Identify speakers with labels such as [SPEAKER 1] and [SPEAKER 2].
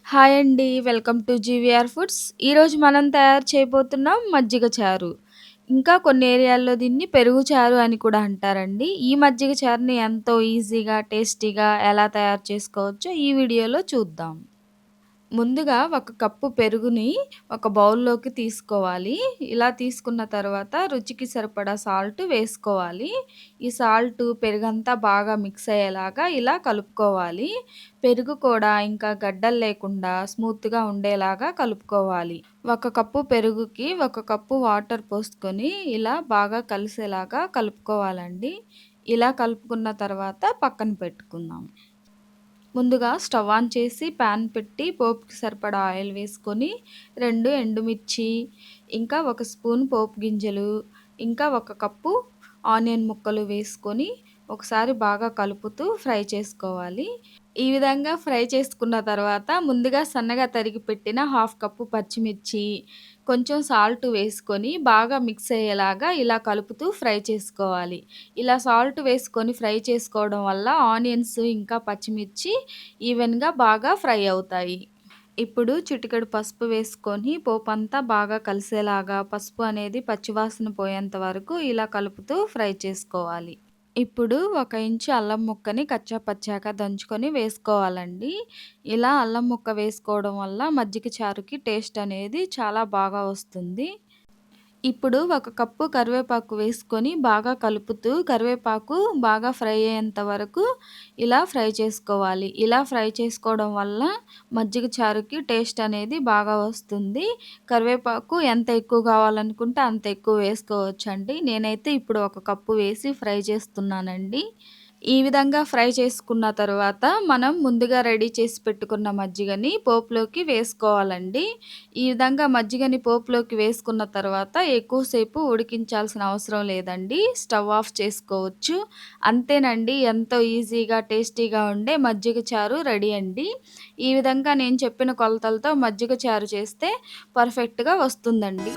[SPEAKER 1] Hi అండి. Welcome to GVR foods. ఈరోజు మనం తయారు చేయబోతున్నాం మజ్జిగ చారు. ఇంకా కొన్ని ఏరియాల్లో దీన్ని పెరుగు చారు అని కూడా అంటారండి. ఈ మజ్జిగ చారుని ఎంతో ఈజీగా, టేస్టీగా ఎలా తయారు చేసుకోవచ్చో ఈ వీడియోలో చూద్దాం. ముందుగా ఒక కప్పు పెరుగుని ఒక బౌల్‌లోకి తీసుకోవాలి. ఇలా తీసుకున్న తర్వాత రుచికి సరిపడా సాల్ట్ వేసుకోవాలి. ఈ సాల్టు, పెరుగంతా బాగా మిక్స్ అయ్యేలాగా ఇలా కలుపుకోవాలి. పెరుగు కూడా ఇంకా గడ్డలు లేకుండా స్మూత్‌గా ఉండేలాగా కలుపుకోవాలి. ఒక కప్పు పెరుగుకి ఒక కప్పు వాటర్ పోసుకొని ఇలా బాగా కలిసేలాగా కలుపుకోవాలండి. ఇలా కలుపుకున్న తర్వాత పక్కన పెట్టుకుందాం. ముందుగా స్టవ్ ఆన్ చేసి పాన్ పెట్టి పోపుకి సరిపడా ఆయిల్ వేసుకొని 2 ఎండుమిర్చి, ఇంకా ఒక స్పూన్ పోపు గింజలు, ఇంకా ఒక కప్పు ఆనియన్ ముక్కలు వేసుకొని ఒకసారి బాగా కలుపుతూ ఫ్రై చేసుకోవాలి. ఈ విధంగా ఫ్రై చేసుకున్న తర్వాత ముందుగా సన్నగా తరిగి పెట్టిన హాఫ్ కప్పు పచ్చిమిర్చి, కొంచెం సాల్ట్ వేసుకొని బాగా మిక్స్ అయ్యేలాగా ఇలా కలుపుతూ ఫ్రై చేసుకోవాలి. ఇలా సాల్ట్ వేసుకొని ఫ్రై చేసుకోవడం వల్ల ఆనియన్స్ ఇంకా పచ్చిమిర్చి ఈవెన్‌గా బాగా ఫ్రై అవుతాయి. ఇప్పుడు చిటికెడు పసుపు వేసుకొని పోపంతా బాగా కలిసేలాగా పసుపు అనేది పచ్చివాసన పోయేంత వరకు ఇలా కలుపుతూ ఫ్రై చేసుకోవాలి. ఇప్పుడు ఒక ఇంచు అల్లం ముక్కని కచ్చా పచ్చాగా దంచుకొని వేసుకోవాలండి. ఇలా అల్లం ముక్క వేసుకోవడం వల్ల మజ్జిగ చారుకి టేస్ట్ అనేది చాలా బాగా వస్తుంది. ఇప్పుడు ఒక కప్పు కరివేపాకు వేసుకొని బాగా కలుపుతూ కరివేపాకు బాగా ఫ్రై అయ్యేంత వరకు ఇలా ఫ్రై చేసుకోవాలి. ఇలా ఫ్రై చేసుకోవడం వల్ల మజ్జిగ చారుకి టేస్ట్ అనేది బాగా వస్తుంది. కరివేపాకు ఎంత ఎక్కువ కావాలనుకుంటే అంత ఎక్కువ వేసుకోవచ్చండి. నేనైతే ఇప్పుడు ఒక కప్పు వేసి ఫ్రై చేస్తున్నానండి. ఈ విధంగా ఫ్రై చేసుకున్న తరువాత మనం ముందుగా రెడీ చేసి పెట్టుకున్న మజ్జిగని పోపులోకి వేసుకోవాలండి. ఈ విధంగా మజ్జిగని పోపులోకి వేసుకున్న తర్వాత ఎక్కువ సేపు ఉడికించాల్సిన అవసరం లేదండి. స్టవ్ ఆఫ్ చేసుకోవచ్చు. అంతేనండి, ఎంతో ఈజీగా, టేస్టీగా ఉండే మజ్జిగ చారు రెడీ అండి. ఈ విధంగా నేను చెప్పిన కొలతలతో మజ్జిగ చారు చేస్తే పర్ఫెక్ట్‌గా వస్తుందండి.